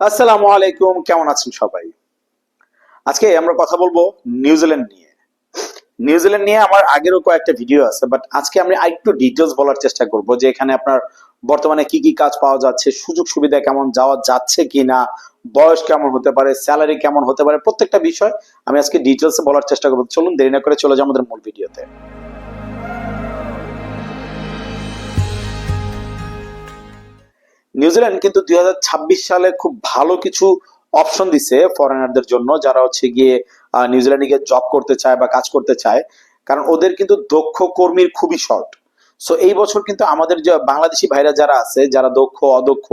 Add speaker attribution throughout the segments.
Speaker 1: আসসালামু আলাইকুম, কেমন আছেন সবাই? আজকে আমরা কথা বলবো নিউজিল্যান্ড নিয়ে। নিউজিল্যান্ড নিয়ে আমার আগেরও কয়েকটা ভিডিও আছে, বাট আজকে আমি আরেকটু ডিটেলস বলার চেষ্টা করব যে এখানে আপনার বর্তমানে কি কি কাজ পাওয়া যাচ্ছে, সুযোগ সুবিধা কেমন যাওয়া যাচ্ছে কিনা, বয়স কেমন হতে পারে, স্যালারি কেমন হতে পারে, প্রত্যেকটা বিষয় আমি আজকে ডিটেলসে বলার চেষ্টা করবো। চলুন দেরি না করে চলে যাই আমাদের মূল ভিডিওতে। নিউজিল্যান্ড কিন্তু 2026 সালে খুব ভালো কিছু অপশন দিছে ফরেনারদের জন্য, যারা হচ্ছে গিয়ে নিউজিল্যান্ডে গিয়ে জব করতে চায় বা কাজ করতে চায়। কারণ ওদের কিন্তু দক্ষ কর্মীর খুবই শর্ট। সো এই বছর কিন্তু আমাদের যে বাংলাদেশি ভাইরা যারা আছে, যারা দক্ষ অদক্ষ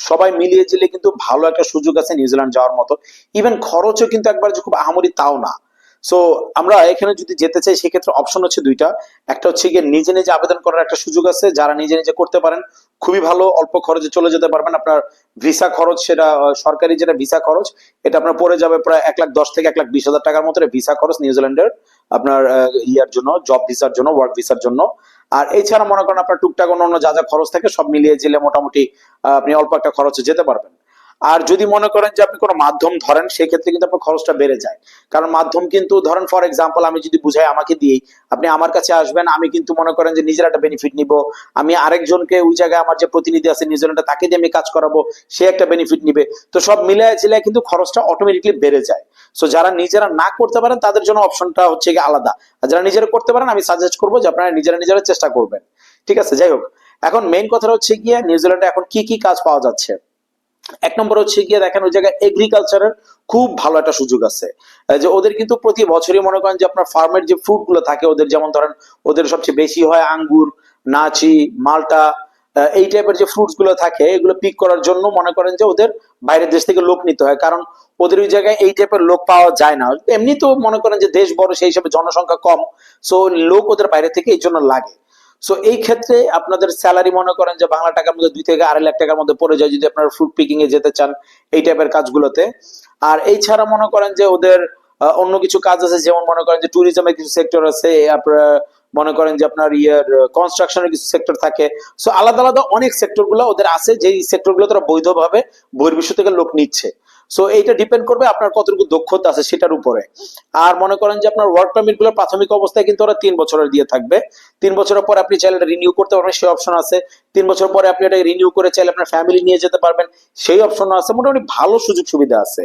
Speaker 1: সবাই মিলিয়ে জিলে কিন্তু ভালো একটা সুযোগ আছে নিউজিল্যান্ড যাওয়ার মতো। ইভেন খরচও কিন্তু একবার যে খুব আহামরি তাও না। সো আমরা এখানে যদি যেতে চাই সেক্ষেত্রে অপশন হচ্ছে দুইটা। একটা হচ্ছে গিয়ে নিজে নিজে আবেদন করার একটা সুযোগ আছে, যারা নিজে নিজে করতে পারেন খুবই ভালো, অল্প খরচে চলে যেতে পারবেন। আপনার ভিসা খরচ, সেটা সরকারি যেটা ভিসা খরচ, এটা আপনার পড়ে যাবে প্রায় 1,10,000 থেকে 1,20,000 টাকার মতো ভিসা খরচ নিউজিল্যান্ডের, আপনার ইয়ার জন্য, জব ভিসার জন্য, ওয়ার্ক ভিসার জন্য। আর এছাড়া মনে করেন আপনার টুকটাক অন্য যা যা খরচ থাকে সব মিলিয়ে জিলে মোটামুটি আপনি অল্প একটা খরচে যেতে পারবেন। আর যদি মনে করেন যে আপনি কোনো মাধ্যম ধরেন, সেক্ষেত্রে কিন্তু আপনার খরচটা বেড়ে যায়। কারণ মাধ্যম কিন্তু ধরেন ফর এক্সাম্পল আমি যদি বুঝাই আমাকে দিয়েই আপনি আমার কাছে আসবেন, আমি কিন্তু মনে করেন যে নিজের একটা বেনিফিট নিব, আমি আরেকজনকে ওই জায়গায় আমার যে প্রতিনিধি আছে নিউজিল্যান্ডে তাকে দিয়ে আমি কাজ করাবো, সে একটা বেনিফিট নিবে। তো সব মিলায় ঝিলায় কিন্তু খরচটা অটোমেটিকলি বেড়ে যায়। সো যারা নিজেরা না করতে পারেন তাদের জন্য অপশনটা হচ্ছে গিয়ে আলাদা। আর যারা নিজেরা করতে পারেন আমি সাজেস্ট করবো যে আপনারা নিজেরা নিজেরা চেষ্টা করবেন। ঠিক আছে, যাই হোক, এখন মেইন কথা হচ্ছে গিয়ে নিউজিল্যান্ডে এখন কি কি কাজ পাওয়া যাচ্ছে। এক নম্বর হচ্ছে গিয়ে দেখেন ওই জায়গায় এগ্রিকালচারের খুব ভালো একটা সুযোগ আছে। যে ওদের কিন্তু প্রতি বছরই মনে করেন যে আপনার ফার্মের যে ফ্রুট গুলো থাকে ওদের, যেমন ধরেন ওদের সবচেয়ে বেশি হয় আঙ্গুর, নাচি, মালটা, এই টাইপের যে ফ্রুটস গুলো থাকে এগুলো পিক করার জন্য মনে করেন যে ওদের বাইরের দেশ থেকে লোক নিতে হয়। কারণ ওদের ওই জায়গায় এই টাইপের লোক পাওয়া যায় না। এমনি তো মনে করেন যে দেশ বড়, সেই হিসাবে জনসংখ্যা কম। সো লোক ওদের বাইরে থেকে এই জন্য লাগে। সো এই ক্ষেত্রে আপনাদের স্যালারি মনে করেন যে বাংলা টাকার মধ্যে 2 থেকে 2.5 লাখ টাকার মধ্যে পড়ে যায় যদি আপনারা ফ্রুট পিকিং এ যেতে চান এই টাইপের কাজগুলোতে। আর এই ছাড়া মনে করেন যে ওদের অন্য কিছু কাজ আছে, যেমন মনে করেন যে ট্যুরিজমের কিছু সেক্টর আছে, আপনার মনে করেন যে আপনার ইয়ার কনস্ট্রাকশনের কিছু সেক্টর থাকে। সো আলাদা আলাদা অনেক সেক্টর গুলো ওদের আছে, যেই সেক্টর গুলো তারা বৈধভাবে বহির্বিশ্ব থেকে লোক নিচ্ছে। সো এইটা ডিপেন্ড করবে আপনার কতটুকু দক্ষতা আছে সেটার উপরে। আর মনে করেন যে আপনার ওয়ার্ক পারমিট গুলো প্রাথমিক অবস্থায় কিন্তু ওরা 3 বছরের দিয়ে থাকবে। 3 বছরের পর আপনি চাইলে রিনিউ করতে পারবেন, সেই অপশন আছে। 3 বছর পরে আপনি এটা রিনিউ করে চাইলে আপনার ফ্যামিলি নিয়ে যেতে পারবেন, সেই অপশন আছে। মোটামুটি ভালো সুযোগ সুবিধা আছে।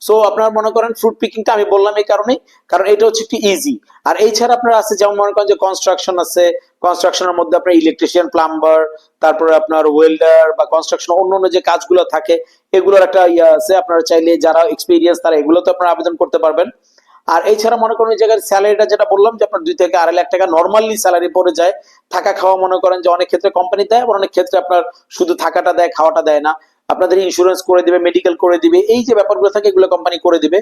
Speaker 1: সো আপনার মনে করেন ফ্রুট পিকিংটা আমি বললাম এই কারণেই, কারণ এটা হচ্ছে একটু ইজি। আর এই ছাড়া আপনার আছে যেমন মনে করেন যে কনস্ট্রাকশন আছে, কনস্ট্রাকশনের মধ্যে আপনার ইলেকট্রিশিয়ান, প্লাম্বার, তারপরে আপনার ওয়েল্ডার বা কনস্ট্রাকশন অন্য অন্য যে কাজগুলো থাকে এগুলোর একটা ইয়ে আছে। আপনারা চাইলে যারা এক্সপিরিয়েন্স তারা এগুলোতে আপনারা আবেদন করতে পারবেন। আর এছাড়া মনে করেন ওই জায়গার স্যালারিটা যেটা বললাম যে আপনার 2 থেকে 2.5 লাখ টাকা নর্মালি স্যালারি পড়ে যায়। থাকা খাওয়া মনে করেন যে অনেক ক্ষেত্রে কোম্পানি দেয়, আবার অনেক ক্ষেত্রে আপনার শুধু থাকাটা দেয়, খাওয়াটা দেয় না। আপনাদের ইন্স্যুরেন্স করে দিবে, মেডিকেল করে দিবে, এই যে ব্যাপারগুলো থাকে এগুলো কোম্পানি করে দিবে।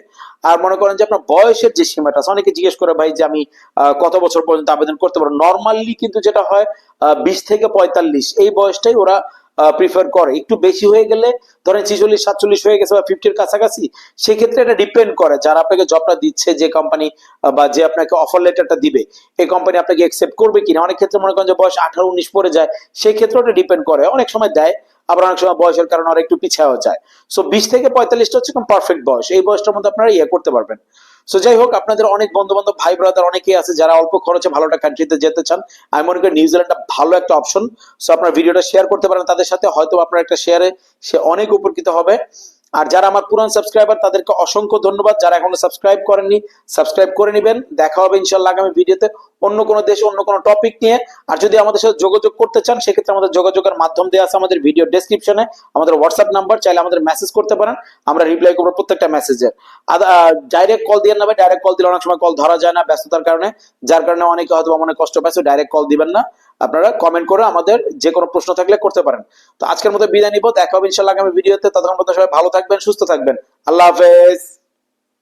Speaker 1: আর মনে করেন যে আপনার বয়সের যে সীমাটা আছে, অনেকে জিজ্ঞেস করে ভাই যে আমি কত বছর পর্যন্ত আবেদন করতে পারবো। নর্মালি কিন্তু যেটা হয় 20 থেকে 45 এই বয়সটাই ওরা প্রিফার করে। একটু বেশি হয়ে গেলে ধরেন 46 47 হয়ে গেছে বা 50-র কাছাকাছি, সেক্ষেত্রে এটা ডিপেন্ড করে যারা আপনাকে জবটা দিচ্ছে, যে কোম্পানি বা যে আপনাকে অফার লেটারটা দিবে এই কোম্পানি আপনাকে একসেপ্ট করবে কিনা। অনেক ক্ষেত্রে মনে করেন যে বয়স 18 19 পড়ে যায়, সেই ক্ষেত্রে ওটা ডিপেন্ড করে, অনেক সময় দেয়, আবার অনেক সময় বয়সের কারণে ওরা একটু পিছাও যায়। সো 20 থেকে 45টা হচ্ছে পারফেক্ট বয়স, এই বয়সটার মধ্যে আপনারা ইয়ে করতে পারবেন। সো যাই হোক, আপনাদের অনেক বন্ধু বান্ধব ভাই ব্রাদার অনেকেই আছে যারা অল্প খরচে ভালো একটা কান্ট্রিতে যেতে চান। আমি মনে করি নিউজিল্যান্ডটা ভালো একটা অপশন। সো আপনার ভিডিওটা শেয়ার করতে পারেন তাদের সাথে, হয়তো আপনার একটা শেয়ারে সে অনেক উপকৃত হবে। আর যারা আমার পুরান সাবস্ক্রাইবার তাদেরকে অসংখ্য ধন্যবাদ, যারা এখনো সাবস্ক্রাইব করেননি সাবস্ক্রাইব করে নেবেন। দেখা হবে ইনশাল্লাহ আগামী ভিডিওতে অন্য কোনো দেশ অন্য কোনো টপিক নিয়ে। আর যদি আমাদের সাথে যোগাযোগ করতে চান সেক্ষেত্রে আমাদের যোগাযোগের মাধ্যম দেওয়া আছে আমাদের ভিডিও ডেসক্রিপশনে, আমাদের হোয়াটসঅ্যাপ নাম্বার, চাইলে আমাদের মেসেজ করতে পারেন, আমরা রিপ্লাই করবো প্রত্যেকটা মেসেজের। ডাইরেক্ট কল দিয়ে নেবে, ডাইরেক্ট কল দিলে অনেক সময় কল ধরা যায় না ব্যস্ততার কারণে, যার কারণে অনেকে হয়তো মনে কষ্ট পাইছে। ডাইরেক্ট কল দিবেন না, আপনারা কমেন্ট করে আমাদের যে কোনো প্রশ্ন থাকলে করতে পারেন। তো আজকের মতো বিদায় নিব, দেখা হবে ইনশাল্লাহ আগামী ভিডিওতে। ততক্ষণ পর্যন্ত সবাই ভালো থাকবেন, সুস্থ থাকবেন। আল্লাহ হাফেজ।